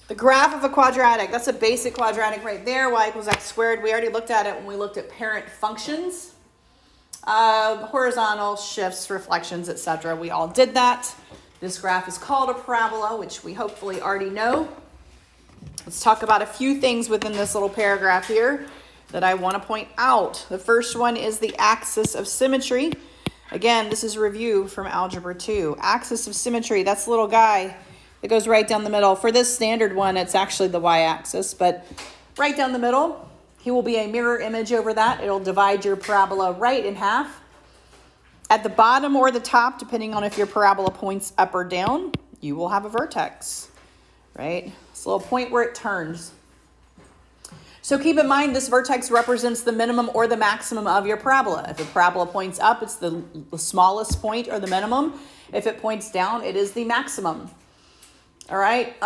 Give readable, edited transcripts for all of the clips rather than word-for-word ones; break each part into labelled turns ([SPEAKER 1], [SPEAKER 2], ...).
[SPEAKER 1] The graph of a quadratic, that's a basic quadratic right there, y equals x squared. We already looked at it when we looked at parent functions. Horizontal, shifts, reflections, etc. We all did that. This graph is called a parabola, which we hopefully already know. Let's talk about a few things within this little paragraph here that I want to point out. The first one is the axis of symmetry. Again, this is a review from Algebra 2. Axis of symmetry, that's the little guy that goes right down the middle. For this standard one, it's actually the y-axis, but right down the middle, he will be a mirror image over that. It'll divide your parabola right in half. At the bottom or the top, depending on if your parabola points up or down, you will have a vertex, right? It's a little point where it turns. So keep in mind, this vertex represents the minimum or the maximum of your parabola. If the parabola points up, it's the smallest point or the minimum. If it points down, it is the maximum. All right.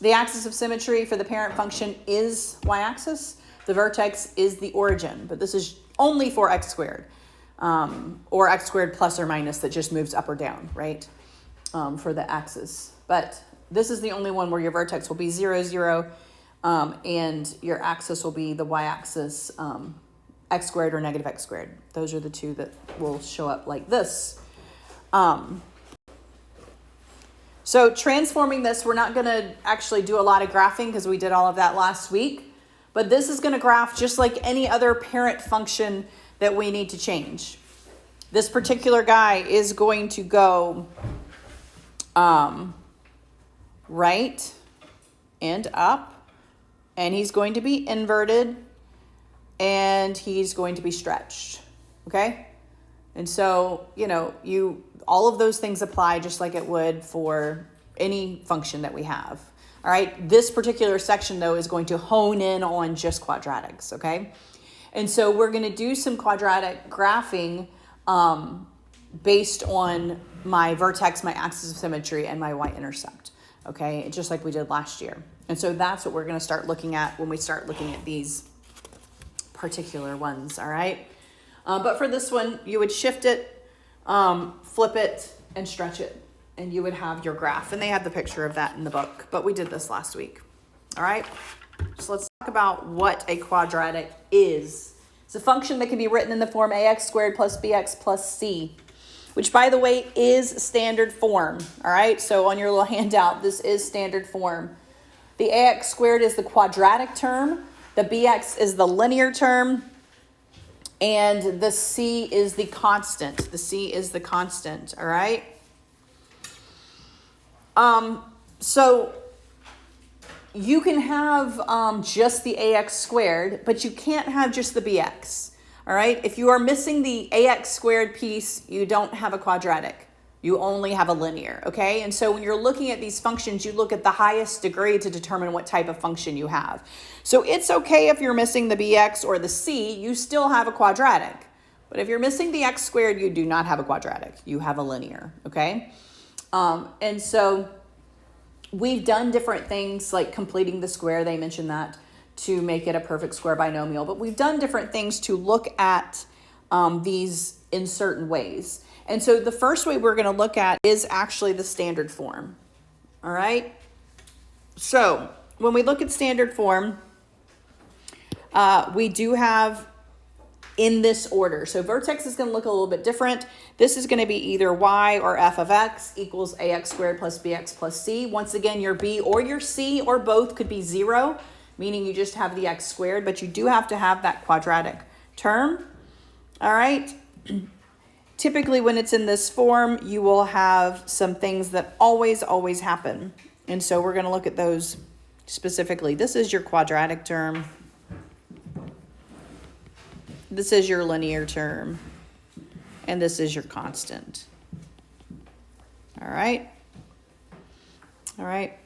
[SPEAKER 1] The axis of symmetry for the parent function is y-axis. The vertex is the origin, but this is only for x squared, or x squared plus or minus that just moves up or down, right, for the axis. But this is the only one where your vertex will be 0, 0, and your axis will be the y-axis, x squared or negative x squared. Those are the two that will show up like this. So transforming this, we're not going to actually do a lot of graphing because we did all of that last week. But this is going to graph just like any other parent function that we need to change. This particular guy is going to go right and up, and he's going to be inverted, and he's going to be stretched, okay? And so, all of those things apply just like it would for any function that we have. All right. This particular section, though, is going to hone in on just quadratics. Okay. And so we're going to do some quadratic graphing based on my vertex, my axis of symmetry, and my y-intercept. Okay. Just like we did last year. And so that's what we're going to start looking at when we start looking at these particular ones. All right. But for this one, you would shift it, flip it, and stretch it, and you would have your graph. And they had the picture of that in the book, but we did this last week. All right, so let's talk about what a quadratic is. It's a function that can be written in the form ax squared plus bx plus c, which, by the way, is standard form. All right, so on your little handout, this is standard form. The ax squared is the quadratic term, the bx is the linear term, and the c is the constant. The c is the constant, all right? So you can have just the ax squared, but you can't have just the bx, all right? If you are missing the ax squared piece, you don't have a quadratic. You only have a linear, okay? And so when you're looking at these functions, you look at the highest degree to determine what type of function you have. So it's okay if you're missing the bx or the c, you still have a quadratic. But if you're missing the x squared, you do not have a quadratic. You have a linear, okay? And so we've done different things like completing the square. They mentioned that to make it a perfect square binomial. But we've done different things to look at these in certain ways. And so the first way we're going to look at is actually the standard form. All right. So when we look at standard form, we do have in this order. So vertex is going to look a little bit different. This is going to be either y or f of x equals ax squared plus bx plus c. Once again, your b or your c or both could be 0, meaning you just have the x squared, but you do have to have that quadratic term. All right. Typically, when it's in this form, you will have some things that always happen. And so we're going to look at those specifically. This is your quadratic term. This is your linear term. And this is your constant. All right. All right.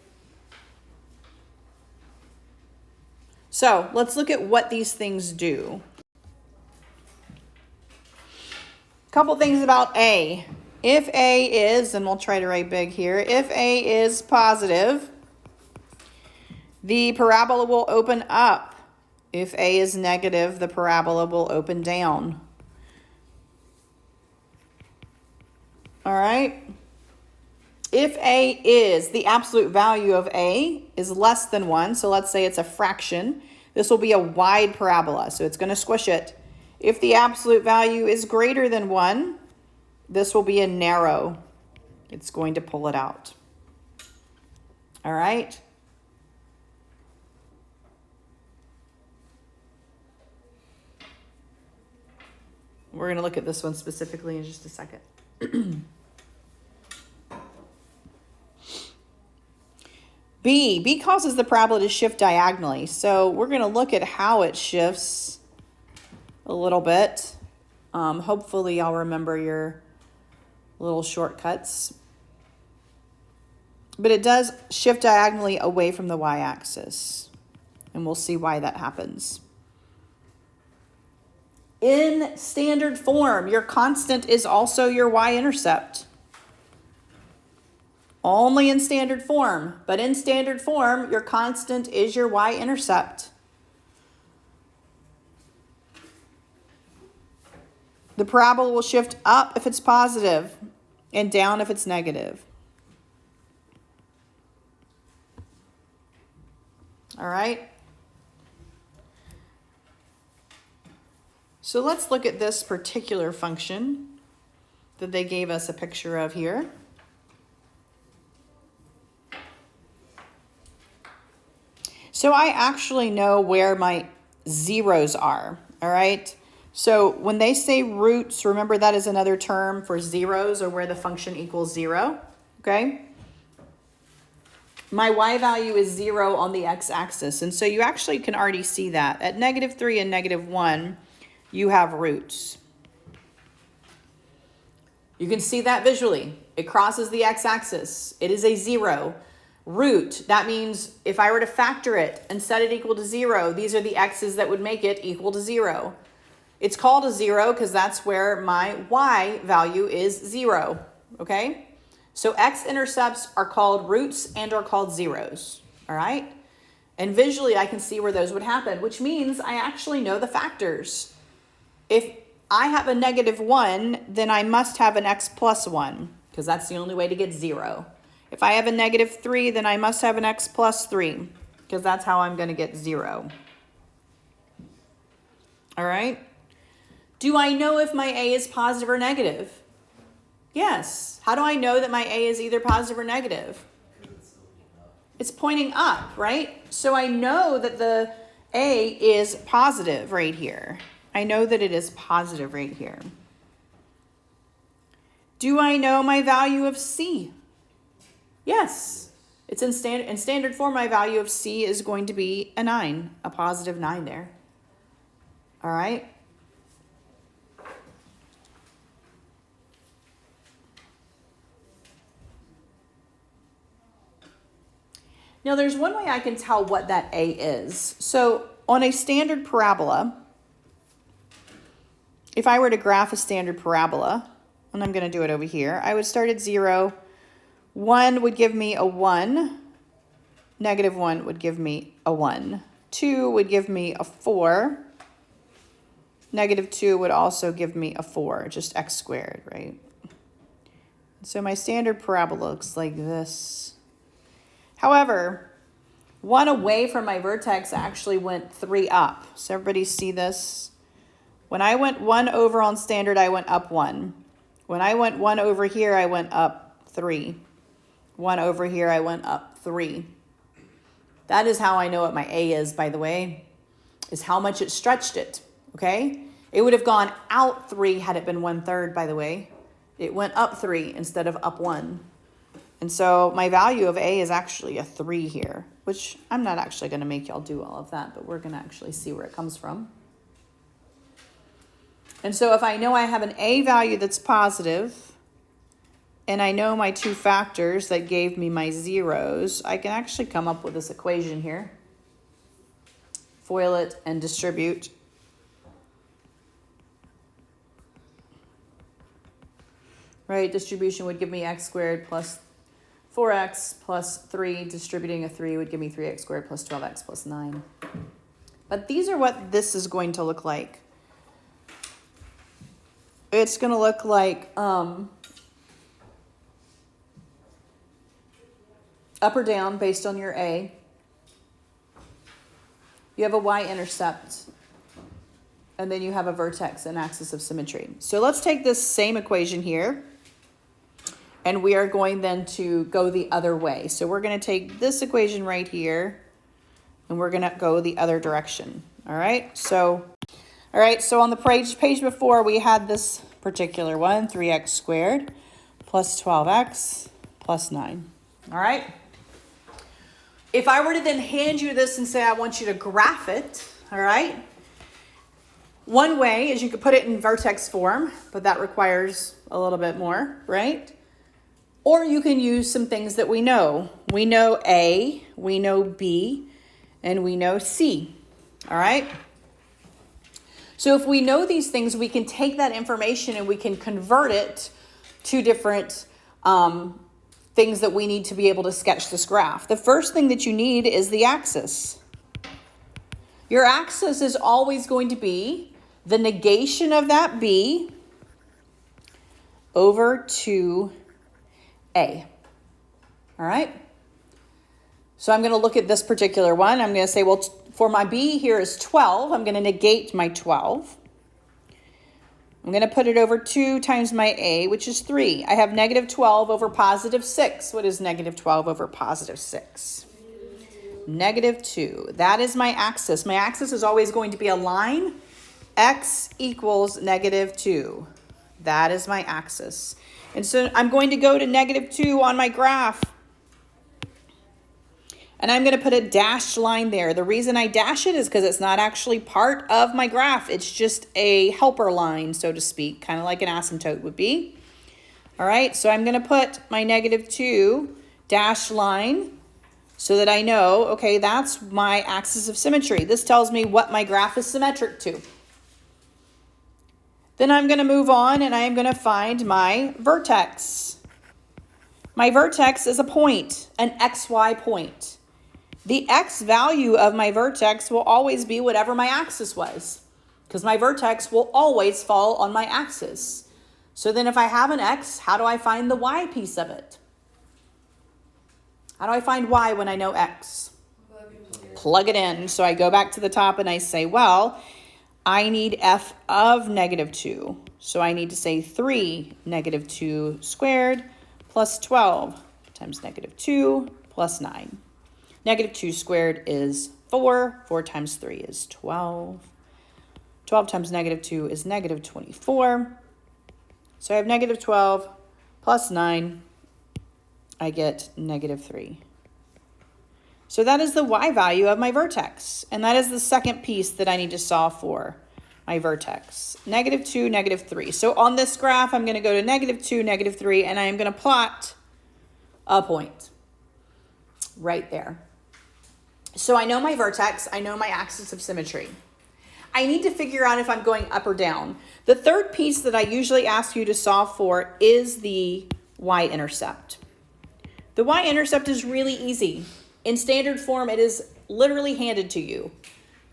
[SPEAKER 1] So let's look at what these things do. Couple things about A. If A is, and we'll try to write big here, if A is positive, the parabola will open up. If A is negative, the parabola will open down. All right. if a is, the absolute value of a is less than 1, so let's say it's a fraction, this will be a wide parabola, so it's going to squish it. If the absolute value is greater than 1, this will be a narrow. It's going to pull it out. All right? We're going to look at this one specifically in just a second. B causes the parabola to shift diagonally. So we're going to look at how it shifts a little bit. Hopefully y'all remember your little shortcuts. But it does shift diagonally away from the y-axis. And we'll see why that happens. In standard form, your constant is also your y-intercept. Only in standard form, but in standard form, your constant is your y-intercept. The parabola will shift up if it's positive and down if it's negative. All right? So let's look at this particular function that they gave us a picture of here. So I actually know where my zeros are, all right? So when they say roots, remember that is another term for zeros or where the function equals 0, okay? My y value is 0 on the x-axis, and so you actually can already see that. At -3 and -1, you have roots. You can see that visually. It crosses the x-axis. It is a 0. Root, that means if I were to factor it and set it equal to 0, these are the x's that would make it equal to 0. It's called a 0 because that's where my y value is 0, okay? So x-intercepts are called roots and are called zeros, all right? And visually I can see where those would happen, which means I actually know the factors. If I have a -1, then I must have an x plus 1 because that's the only way to get 0. If I have a -3, then I must have an x plus 3 because that's how I'm going to get 0. All right? Do I know if my a is positive or negative? Yes. How do I know that my a is either positive or negative? It's pointing up, right? So I know that the a is positive right here. I know that it is positive right here. Do I know my value of c? Yes, it's in standard form. My value of c is going to be a 9, a positive 9 there. All right. Now there's one way I can tell what that a is. So on a standard parabola, if I were to graph a standard parabola, and I'm going to do it over here, I would start at 0. 1 would give me a 1. -1 would give me a 1. 2 would give me a 4. -2 would also give me a 4, just x squared, right? So my standard parabola looks like this. However, 1 away from my vertex actually went 3 up. So everybody see this? When I went 1 over on standard, I went up 1. When I went 1 over here, I went up 3. 1 over here, I went up 3. That is how I know what my a is, by the way, is how much it stretched it, okay? It would have gone out 3 had it been 1/3, by the way. It went up 3 instead of up 1. And so my value of a is actually a 3 here, which I'm not actually going to make y'all do all of that, but we're going to actually see where it comes from. And so if I know I have an a value that's positive, and I know my two factors that gave me my zeros, I can actually come up with this equation here. FOIL it and distribute. Right, distribution would give me x squared plus 4x plus 3. Distributing a 3 would give me 3x squared plus 12x plus 9. But these are what this is going to look like. It's going to look like up or down based on your A. You have a y-intercept, and then you have a vertex and axis of symmetry. So let's take this same equation here, and we are going then to go the other way. So we're going to take this equation right here, and we're going to go the other direction. All right, so on the page before, we had this particular one, 3x squared plus 12x plus 9. All right. If I were to then hand you this and say, I want you to graph it, all right? One way is you could put it in vertex form, but that requires a little bit more, right? Or you can use some things that we know. We know A, we know B, and we know C, all right? So if we know these things, we can take that information and we can convert it to different things that we need to be able to sketch this graph. The first thing that you need is the axis. Your axis is always going to be the negation of that B over 2A. All right? So I'm going to look at this particular one. I'm going to say, well, for my B here is 12. I'm going to negate my 12. I'm going to put it over 2 times my A, which is 3. I have negative 12 over positive 6. What is negative 12 over positive 6? Negative 2. That is my axis. My axis is always going to be a line. X equals negative 2. That is my axis. And so I'm going to go to negative 2 on my graph. And I'm going to put a dashed line there. The reason I dash it is because it's not actually part of my graph. It's just a helper line, so to speak, kind of like an asymptote would be. All right, so I'm going to put my negative 2 dashed line so that I know, okay, that's my axis of symmetry. This tells me what my graph is symmetric to. Then I'm going to move on and I am going to find my vertex. My vertex is a point, an XY point. The X value of my vertex will always be whatever my axis was, because my vertex will always fall on my axis. So then if I have an X, how do I find the Y piece of it? How do I find Y when I know X? Plug it in. So I go back to the top and I say, well, I need F of negative 2. So I need to say 3 negative 2 squared plus 12 times negative 2 plus 9. Negative 2 squared is 4. 4 times 3 is 12. 12 times negative 2 is negative 24. So I have negative 12 plus 9. I get negative 3. So that is the Y value of my vertex. And that is the second piece that I need to solve for my vertex. Negative 2, negative 3. So on this graph, I'm going to go to negative 2, negative 3, and I am going to plot a point right there. So I know my vertex, I know my axis of symmetry. I need to figure out if I'm going up or down. The third piece that I usually ask you to solve for is the y-intercept. The y-intercept is really easy. In standard form, it is literally handed to you.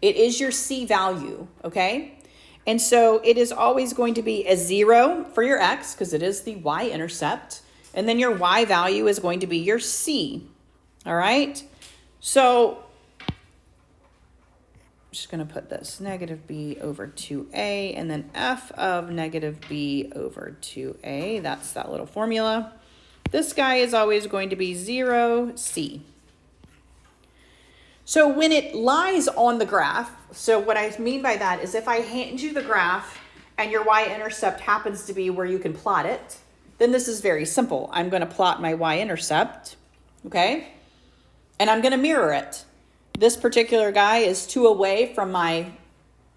[SPEAKER 1] It is your C value, okay? And so it is always going to be a 0 for your x, because it is the y-intercept. And then your y value is going to be your C, all right? So I'm just going to put this negative b over 2a, and then f of negative b over 2a. That's that little formula. This guy is always going to be 0c. So when it lies on the graph, so what I mean by that is if I hand you the graph and your y-intercept happens to be where you can plot it, then this is very simple. I'm going to plot my y-intercept, okay? And I'm going to mirror it. This particular guy is 2 away from my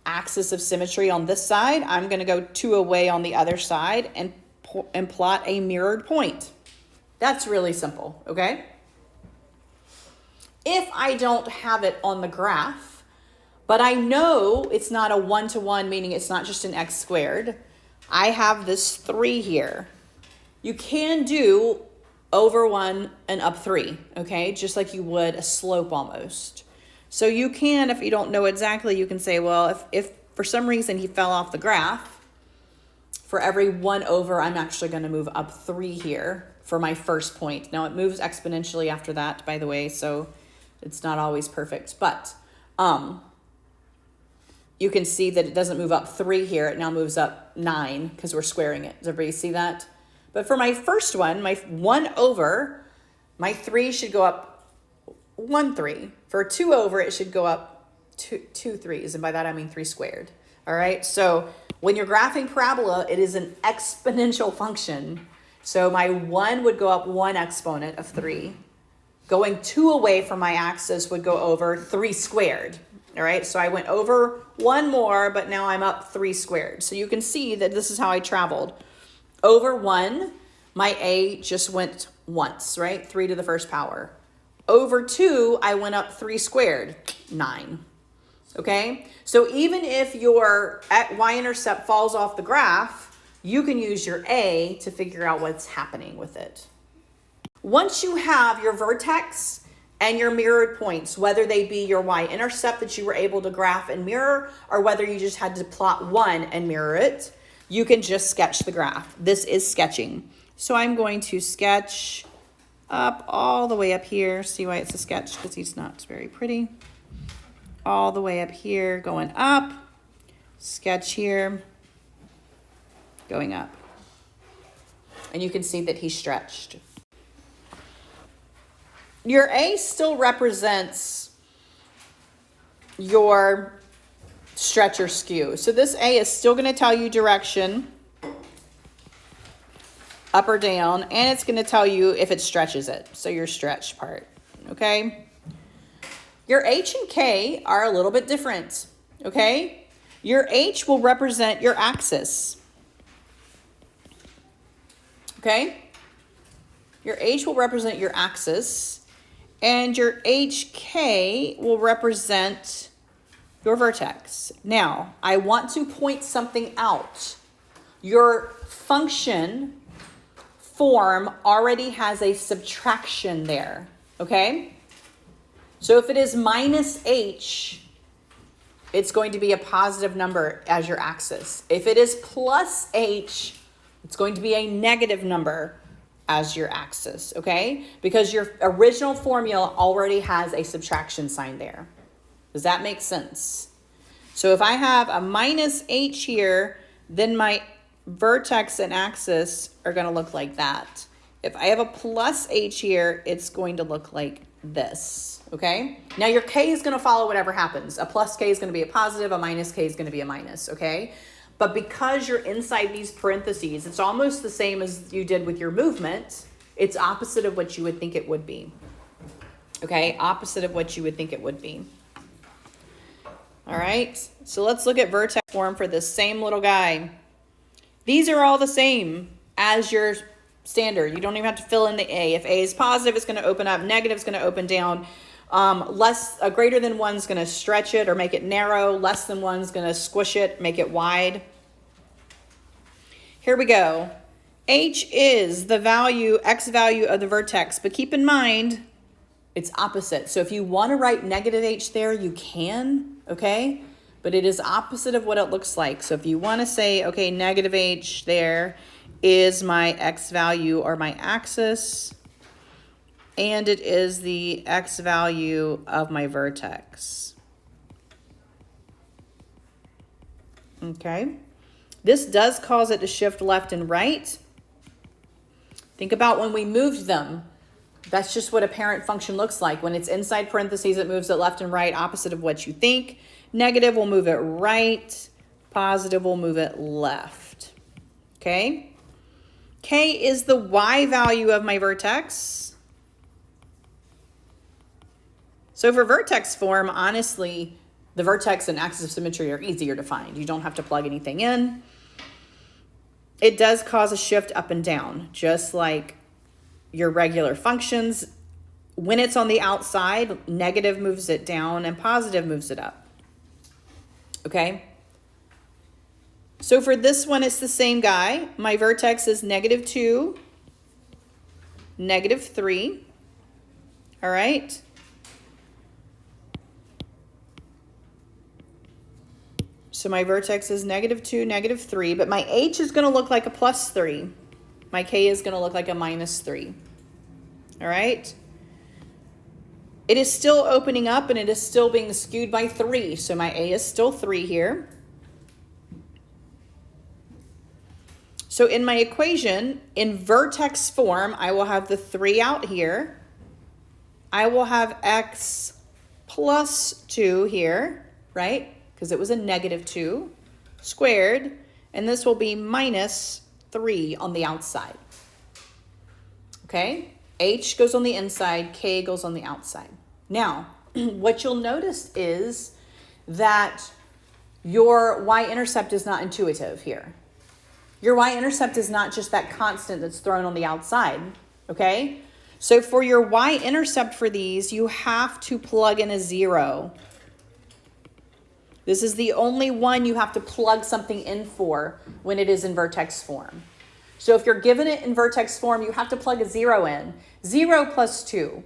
[SPEAKER 1] axis of symmetry on this side. I'm going to go 2 away on the other side and plot a mirrored point. That's really simple, okay? If I don't have it on the graph, but I know it's not a 1-to-1, meaning it's not just an x squared, I have this 3 here. You can do over 1 and up 3, okay? Just like you would a slope almost. So you can, if you don't know exactly, you can say, well, if for some reason he fell off the graph, for every 1 over, I'm actually going to move up 3 here for my first point. Now it moves exponentially after that, by the way, so it's not always perfect, but you can see that it doesn't move up 3 here. It now moves up 9 because we're squaring it. Does everybody see that? But for my first one, my 1 over, my 3 should go up 1 3. For 2 over, it should go up 2 3s. And by that, I mean 3 squared. All right. So when you're graphing parabola, it is an exponential function. So my 1 would go up 1 exponent of 3. Going 2 away from my axis would go over 3 squared. All right. So I went over 1 more, but now I'm up 3 squared. So you can see that this is how I traveled. Over 1, my A just went once, right? 3 to the first power. Over 2, I went up 3 squared, 9. Okay? So even if your y-intercept falls off the graph, you can use your A to figure out what's happening with it. Once you have your vertex and your mirrored points, whether they be your y-intercept that you were able to graph and mirror, or whether you just had to plot one and mirror it, you can just sketch the graph. This is sketching. So I'm going to sketch up all the way up here. See why it's a sketch? Because he's not very pretty. All the way up here, going up. Sketch here, going up. And you can see that he's stretched. Your A still represents your stretch or skew. So this A is still going to tell you direction, up or down, and it's going to tell you if it stretches it. So your stretch part, okay? Your H and K are a little bit different, okay? Your H will represent your axis, okay? Your H will represent your axis, and your HK will represent your vertex. Now, I want to point something out. Your function form already has a subtraction there, okay? So if it is minus h, it's going to be a positive number as your axis. If it is plus h, it's going to be a negative number as your axis, okay? Because your original formula already has a subtraction sign there. Does that make sense? So if I have a minus h here, then my vertex and axis are going to look like that. If I have a plus h here, it's going to look like this, okay? Now your k is going to follow whatever happens. A plus k is going to be a positive, a minus k is going to be a minus, okay? But because you're inside these parentheses, it's almost the same as you did with your movement. It's opposite of what you would think it would be, okay? Opposite of what you would think it would be. All right, so let's look at vertex form for this same little guy. These are all the same as your standard. You don't even have to fill in the A. If A is positive, it's going to open up. Negative is going to open down. Greater than 1 is going to stretch it or make it narrow. Less than 1 is going to squish it, make it wide. Here we go. H is the value, x value of the vertex, but keep in mind, it's opposite. So if you want to write negative h there, you can, okay? But it is opposite of what it looks like. So if you want to say, okay, negative h there is my x value or my axis, and it is the x value of my vertex. Okay. This does cause it to shift left and right. Think about when we moved them. That's just what a parent function looks like. When it's inside parentheses, it moves it left and right, opposite of what you think. Negative will move it right. Positive will move it left. Okay? K is the y value of my vertex. So for vertex form, honestly, the vertex and axis of symmetry are easier to find. You don't have to plug anything in. It does cause a shift up and down, just like your regular functions. When it's on the outside, negative moves it down and positive moves it up. Okay? So for this one, it's the same guy. My vertex is -2, -3. All right? So my vertex is -2, -3, but my H is going to look like a +3. My k is going to look like a -3. All right? It is still opening up and it is still being skewed by 3. So my a is still 3 here. So in my equation, in vertex form, I will have the 3 out here. I will have x plus 2 here, right? Because it was a -2 squared. And this will be -3 on the outside. Okay? H goes on the inside, k goes on the outside. Now, what you'll notice is that your y-intercept is not intuitive here. Your y-intercept is not just that constant that's thrown on the outside, okay? So for your y-intercept for these, you have to plug in a 0. This is the only one you have to plug something in for when it is in vertex form. So if you're given it in vertex form, you have to plug a 0 in. 0 plus 2.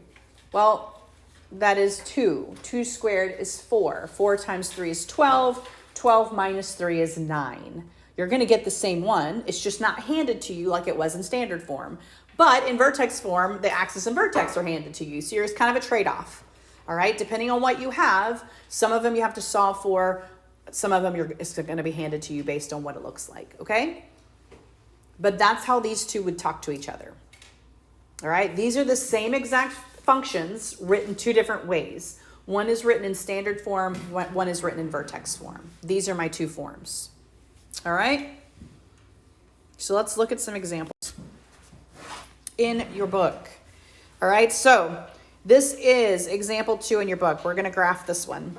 [SPEAKER 1] Well, that is 2. 2 squared is 4. 4 times 3 is 12. 12 minus 3 is 9. You're going to get the same one. It's just not handed to you like it was in standard form. But in vertex form, the axis and vertex are handed to you. So there's kind of a trade-off. All right, depending on what you have, some of them you have to solve for. Some of them it's going to be handed to you based on what it looks like, okay? But that's how these two would talk to each other. All right, these are the same exact functions written two different ways. One is written in standard form, one is written in vertex form. These are my two forms. All right, so let's look at some examples in your book. All right, so this is example 2 in your book. We're going to graph this one.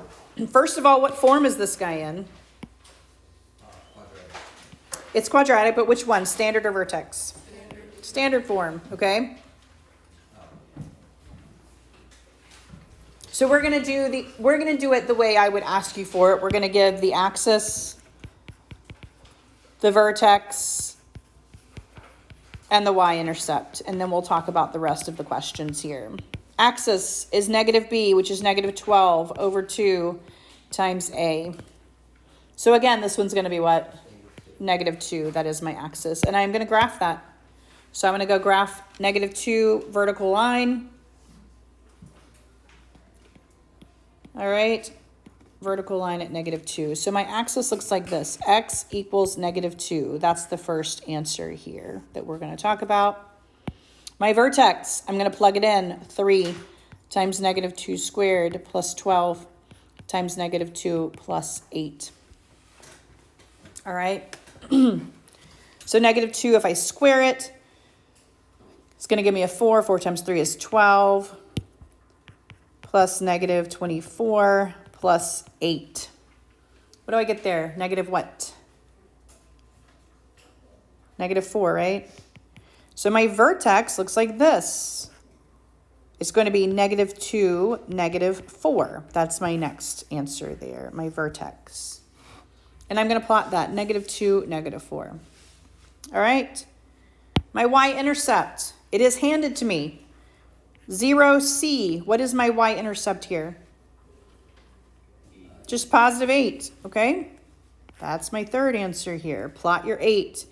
[SPEAKER 1] First of all, what form is this guy in?
[SPEAKER 2] Quadratic.
[SPEAKER 1] It's quadratic, but which one? Standard or vertex? Standard form, okay? So we're going to do it the way I would ask you for it. We're going to give the axis, the vertex, and the y-intercept, and then we'll talk about the rest of the questions here. Axis is negative b, which is negative 12 over 2 times a. So again, this one's going to be what? Negative 2. That is my axis. And I'm going to graph that. So I'm going to go graph negative 2 vertical line. All right. Vertical line at negative 2. So my axis looks like this. X equals negative 2. That's the first answer here that we're going to talk about. My vertex, I'm going to plug it in. 3 times negative 2 squared plus 12 times negative 2 plus 8. All right. So negative 2, if I square it, it's going to give me a 4. 4 times 3 is 12 plus negative 24 plus 8. What do I get there? Negative what? Negative 4, right? So my vertex looks like this. It's going to be negative 2, negative 4. That's my next answer there, my vertex. And I'm going to plot that, negative 2, negative 4. All right. My y-intercept, it is handed to me. 0c, what is my y-intercept here? Just positive 8, okay? That's my third answer here. Plot your 8.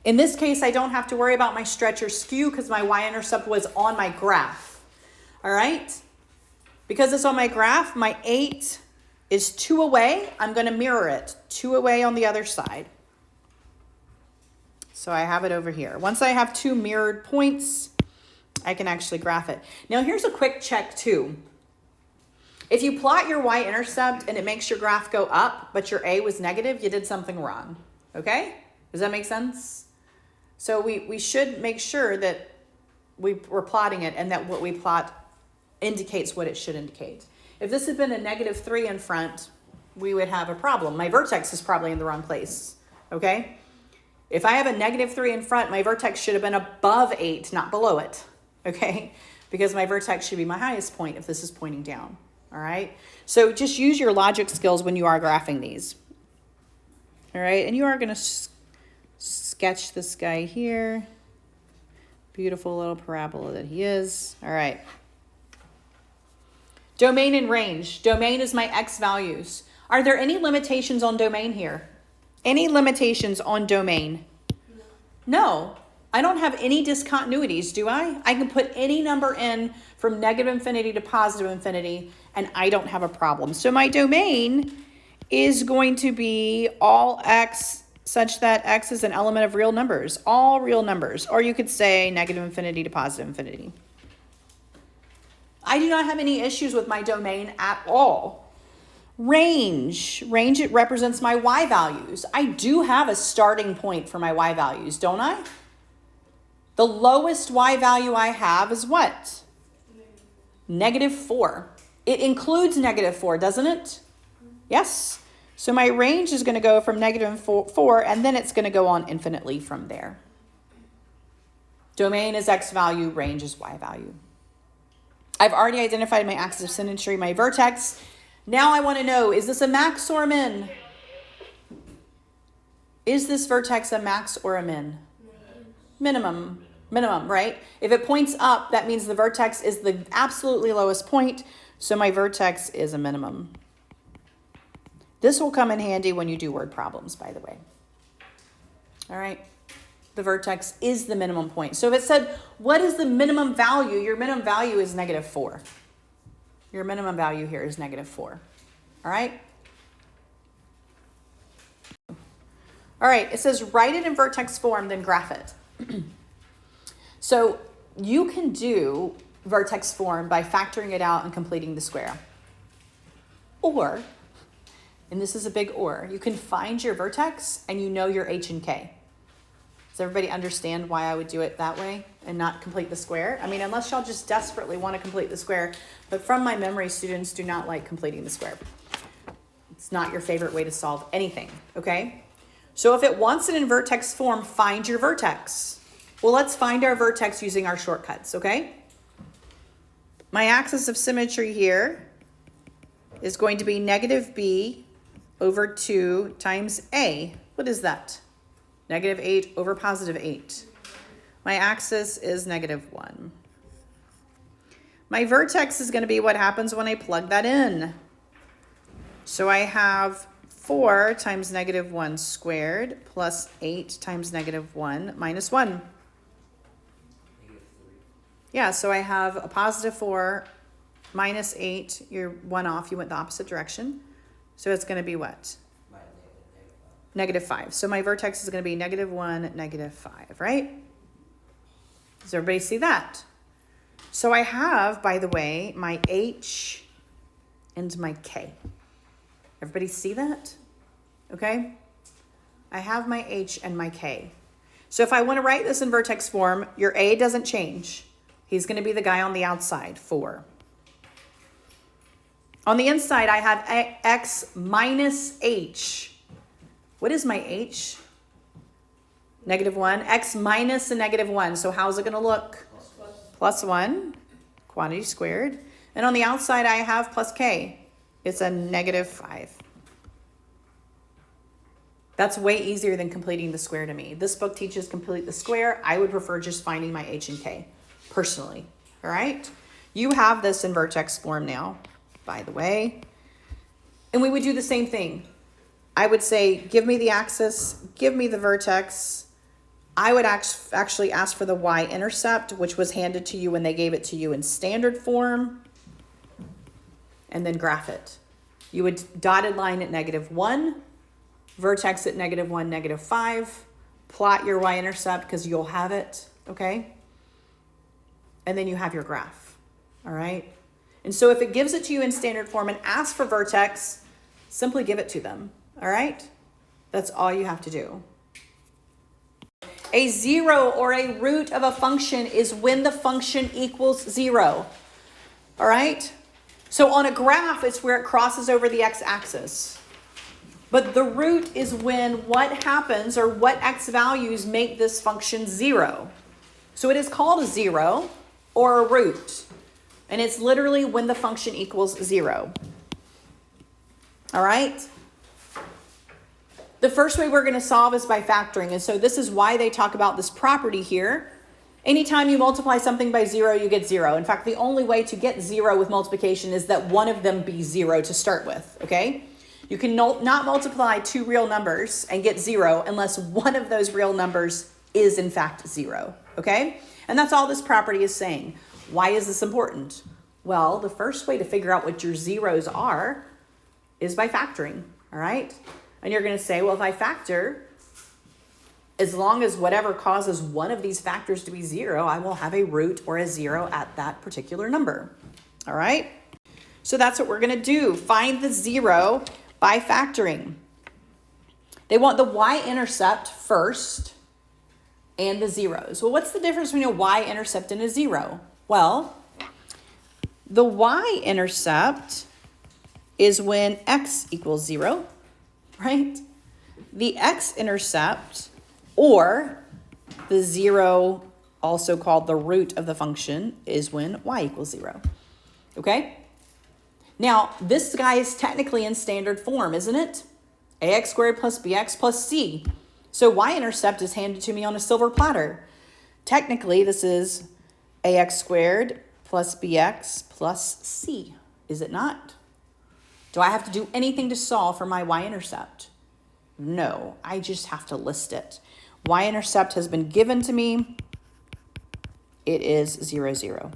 [SPEAKER 1] In this case, I don't have to worry about my stretch or skew because my y-intercept was on my graph. All right? Because it's on my graph, my 8 is 2 away. I'm going to mirror it. 2 away on the other side. So I have it over here. Once I have 2 mirrored points, I can actually graph it. Now here's a quick check too. If you plot your y-intercept and it makes your graph go up, but your a was negative, you did something wrong. Okay? Does that make sense? So we should make sure that we're plotting it and that what we plot indicates what it should indicate. If this had been a negative 3 in front, we would have a problem. My vertex is probably in the wrong place. Okay? If I have a negative 3 in front, my vertex should have been above 8, not below it. Okay? Because my vertex should be my highest point if this is pointing down. All right? So just use your logic skills when you are graphing these. All right? And you are going to sketch this guy here. Beautiful little parabola that he is. All right. Domain and range. Domain is my x values. Are there any limitations on domain here? Any limitations on domain? No. I don't have any discontinuities, do I? I can put any number in from negative infinity to positive infinity, and I don't have a problem. So my domain is going to be all x such that x is an element of real numbers, all real numbers. Or you could say negative infinity to positive infinity. I do not have any issues with my domain at all. Range, it represents my y values. I do have a starting point for my y values, don't I? The lowest y value I have is what? -4. It includes -4, doesn't it? Yes. So my range is going to go from -4, and then it's going to go on infinitely from there. Domain is x value, range is y value. I've already identified my axis of symmetry, my vertex. Now I want to know, is this a max or a min? Is this vertex a max or a min? Minimum, right? If it points up, that means the vertex is the absolutely lowest point. So my vertex is a minimum. This will come in handy when you do word problems, by the way. All right. The vertex is the minimum point. So if it said, what is the minimum value? Your minimum value is -4. Your minimum value here is -4. All right. All right. It says write it in vertex form, then graph it. So you can do vertex form by factoring it out and completing the square. Or, and this is a big or, you can find your vertex and you know your h and k. Does everybody understand why I would do it that way and not complete the square? I mean, unless y'all just desperately want to complete the square, but from my memory, students do not like completing the square. It's not your favorite way to solve anything, okay? So if it wants it in vertex form, find your vertex. Well, let's find our vertex using our shortcuts, okay? My axis of symmetry here is going to be -b over 2 times a. What is that? -8 over +8. My axis is -1. My vertex is going to be what happens when I plug that in. So I have 4 times -1 squared plus 8 times -1 minus 1. Yeah, so I have a +4 minus 8. You're 1 off. You went the opposite direction. So it's going to be what? -5. So my vertex is going to be -1, -5, right? Does everybody see that? So I have, by the way, my h and my k. Everybody see that? Okay? I have my h and my k. So if I want to write this in vertex form, your a doesn't change. He's going to be the guy on the outside, 4. On the inside, I have x minus h. What is my h? -1. X minus a -1. So how's it going to look? +1, quantity squared. And on the outside, I have plus k. It's a -5. That's way easier than completing the square to me. This book teaches complete the square. I would prefer just finding my h and k, personally. All right? You have this in vertex form now, by the way. And we would do the same thing. I would say, give me the axis, give me the vertex. I would actually ask for the y-intercept, which was handed to you when they gave it to you in standard form, and then graph it. You would dotted line at -1, vertex at -1, -5, plot your y-intercept because you'll have it, okay? And then you have your graph, all right? And so if it gives it to you in standard form and asks for vertex, simply give it to them, all right? That's all you have to do. A 0 or a root of a function is when the function equals 0, all right? So on a graph, it's where it crosses over the x-axis. But the root is when what happens or what x values make this function 0. So it is called a 0 or a root. And it's literally when the function equals 0. All right? The first way we're going to solve is by factoring. And so this is why they talk about this property here. Anytime you multiply something by 0, you get 0. In fact, the only way to get 0 with multiplication is that one of them be 0 to start with, okay? You can not multiply two real numbers and get 0 unless one of those real numbers is in fact 0, okay? And that's all this property is saying. Why is this important? Well, the first way to figure out what your zeros are is by factoring, all right? And you're going to say, well, if I factor, as long as whatever causes one of these factors to be 0, I will have a root or a 0 at that particular number, all right? So that's what we're going to do. Find the 0 by factoring. They want the y-intercept first and the zeros. Well, what's the difference between a y-intercept and a 0? Well, the y-intercept is when x equals 0, right? The x-intercept, or the 0, also called the root of the function, is when y equals 0, okay? Now, this guy is technically in standard form, isn't it? Ax squared plus bx plus c. So y-intercept is handed to me on a silver platter. Technically, this is ax squared plus bx plus c, is it not? Do I have to do anything to solve for my y-intercept? No, I just have to list it. Y-intercept has been given to me. It is 0, 0.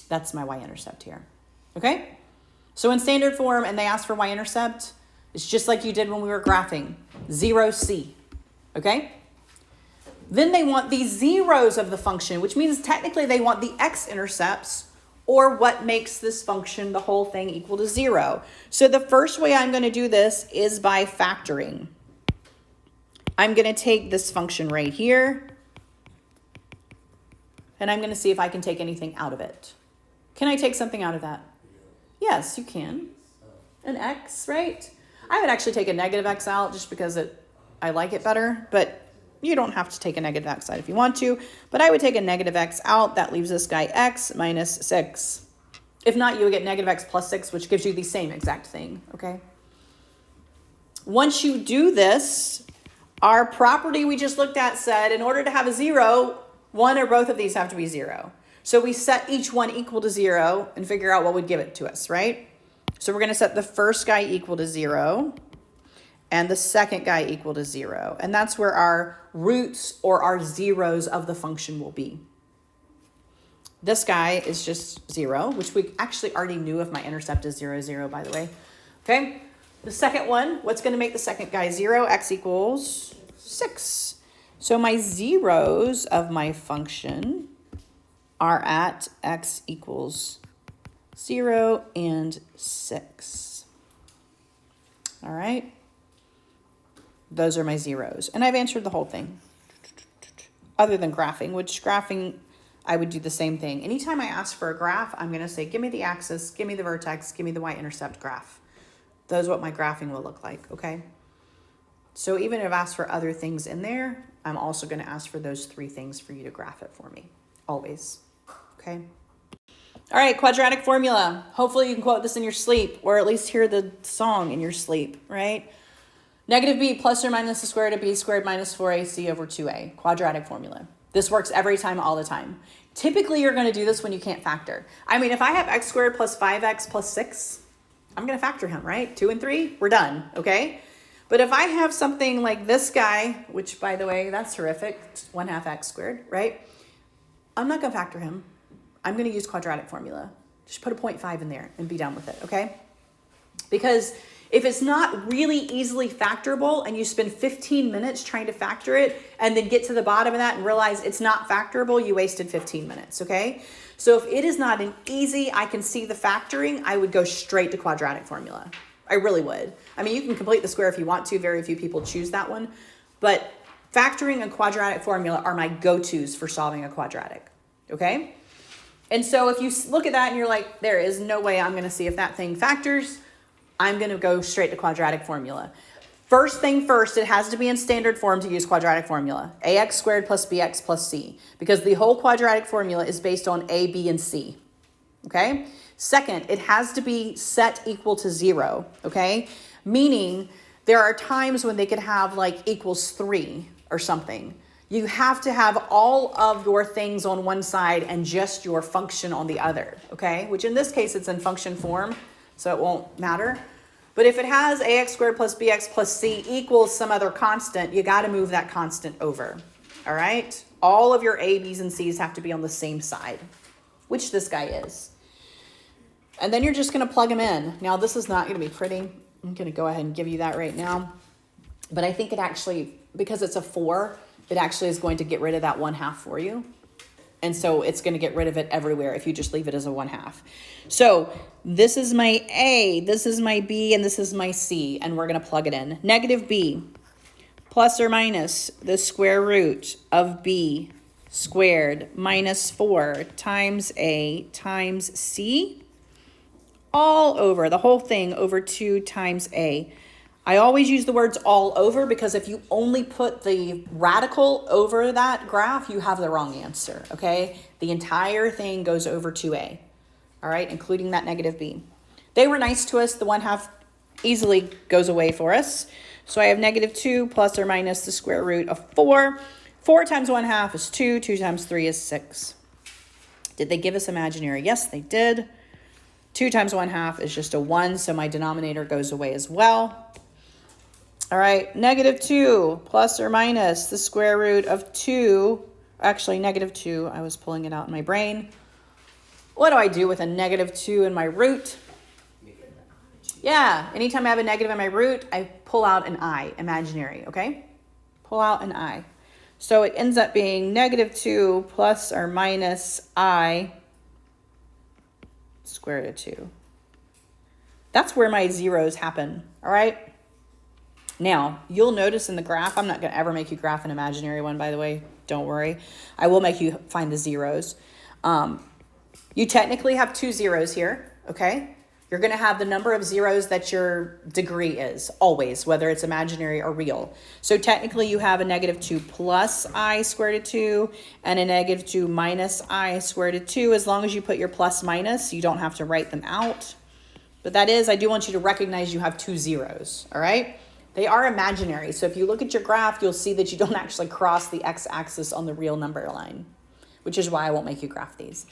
[SPEAKER 1] That's my y-intercept here. Okay? So in standard form, and they ask for y-intercept, it's just like you did when we were graphing. 0c. Okay? Then they want the zeros of the function, which means technically they want the x-intercepts, or what makes this function, the whole thing, equal to 0. So the first way I'm going to do this is by factoring. I'm going to take this function right here, and I'm going to see if I can take anything out of it. Can I take something out of that? Yes, you can. An x, right? I would actually take a negative x out just because I like it better, but you don't have to take a negative x out if you want to. But I would take a negative x out. That leaves this guy x minus 6. If not, you would get negative x plus 6, which gives you the same exact thing, okay? Once you do this, our property we just looked at said in order to have a 0, one or both of these have to be 0. So we set each one equal to 0 and figure out what would give it to us, right? So we're going to set the first guy equal to 0 and the second guy equal to 0. And that's where our roots or our zeros of the function will be. This guy is just 0, which we actually already knew if my intercept is 0, 0, by the way. Okay? The second one, what's going to make the second guy 0? X equals 6. So my zeros of my function are at x equals 0 and 6. All right? Those are my zeros. And I've answered the whole thing. Other than graphing, which graphing, I would do the same thing. Anytime I ask for a graph, I'm going to say, give me the axis, give me the vertex, give me the y-intercept graph. That's what my graphing will look like, okay? So even if I've asked for other things in there, I'm also going to ask for those 3 things for you to graph it for me. Always. Okay? All right, quadratic formula. Hopefully you can quote this in your sleep, or at least hear the song in your sleep, right? Negative b plus or minus the square root of b squared minus 4ac over 2a. Quadratic formula. This works every time, all the time. Typically, you're going to do this when you can't factor. I mean, if I have x squared plus 5x plus 6, I'm going to factor him, right? 2 and 3, we're done, okay? But if I have something like this guy, which, by the way, that's horrific, 1/2 x squared, right? I'm not going to factor him. I'm going to use quadratic formula. Just put a 0.5 in there and be done with it, okay? Because if it's not really easily factorable and you spend 15 minutes trying to factor it and then get to the bottom of that and realize it's not factorable, you wasted 15 minutes, okay? So if it is not an easy, I can see the factoring, I would go straight to quadratic formula. I really would. I mean, you can complete the square if you want to. Very few people choose that one. But factoring and quadratic formula are my go-tos for solving a quadratic, okay? And so if you look at that and you're like, there is no way I'm going to see if that thing factors, I'm going to go straight to quadratic formula. First thing first, it has to be in standard form to use quadratic formula. Ax squared plus bx plus c. Because the whole quadratic formula is based on a, b, and c. Okay? Second, it has to be set equal to 0. Okay? Meaning there are times when they could have like equals 3 or something. You have to have all of your things on one side and just your function on the other. Okay? Which in this case, it's in function form, so it won't matter. But if it has ax squared plus bx plus c equals some other constant, you got to move that constant over. All right? All of your a, b's, and c's have to be on the same side, which this guy is. And then you're just going to plug them in. Now, this is not going to be pretty. I'm going to go ahead and give you that right now. But I think it actually, because it's a 4, it actually is going to get rid of that 1/2 for you. And so it's going to get rid of it everywhere if you just leave it as a 1/2. So this is my A, this is my B, and this is my C. And we're going to plug it in. Negative B plus or minus the square root of B squared minus 4 times A times C. All over, the whole thing over 2 times A. I always use the words all over because if you only put the radical over that graph, you have the wrong answer, okay? The entire thing goes over 2A, all right, including that negative B. They were nice to us. The 1/2 easily goes away for us. So I have negative 2 plus or minus the square root of 4. 4 times 1/2 is 2. 2 times 3 is 6. Did they give us imaginary? Yes, they did. 2 times 1/2 is just a 1, so my denominator goes away as well. All right, negative 2 plus or minus the square root of 2. Actually, negative 2, I was pulling it out in my brain. What do I do with a negative 2 in my root? Yeah, anytime I have a negative in my root, I pull out an I, imaginary, okay? Pull out an I. So it ends up being negative 2 plus or minus I square root of 2. That's where my zeros happen, all right? Now, you'll notice in the graph, I'm not going to ever make you graph an imaginary one, by the way. Don't worry. I will make you find the zeros. You technically have 2 zeros here, okay? You're going to have the number of zeros that your degree is, always, whether it's imaginary or real. So technically, you have a negative 2 plus I squared root of 2 and a negative 2 minus I squared root of 2. As long as you put your plus minus, you don't have to write them out. But that is, I do want you to recognize you have 2 zeros, all right? They are imaginary. So if you look at your graph, you'll see that you don't actually cross the x-axis on the real number line, which is why I won't make you graph these.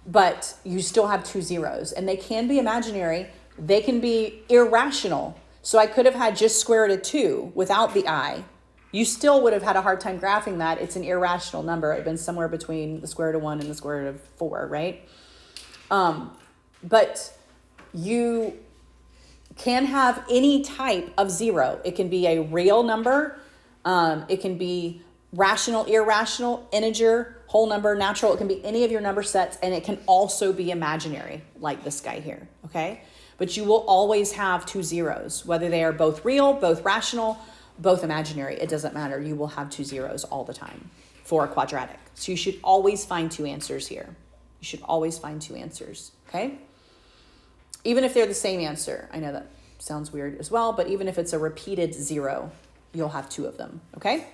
[SPEAKER 1] But you still have 2 zeros, and they can be imaginary. They can be irrational. So I could have had just square root of 2 without the I. You still would have had a hard time graphing that. It's an irrational number. It would have been somewhere between the square root of 1 and the square root of 4, right? But you can have any type of zero. It can be a real number. It can be rational, irrational, integer, whole number, natural. It can be any of your number sets, and it can also be imaginary, like this guy here, okay? But you will always have 2 zeros, whether they are both real, both rational, both imaginary. It doesn't matter. You will have 2 zeros all the time for a quadratic. So you should always find 2 answers here. You should always find 2 answers, okay? Even if they're the same answer. I know that sounds weird as well, but even if it's a repeated 0, you'll have 2 of them, okay?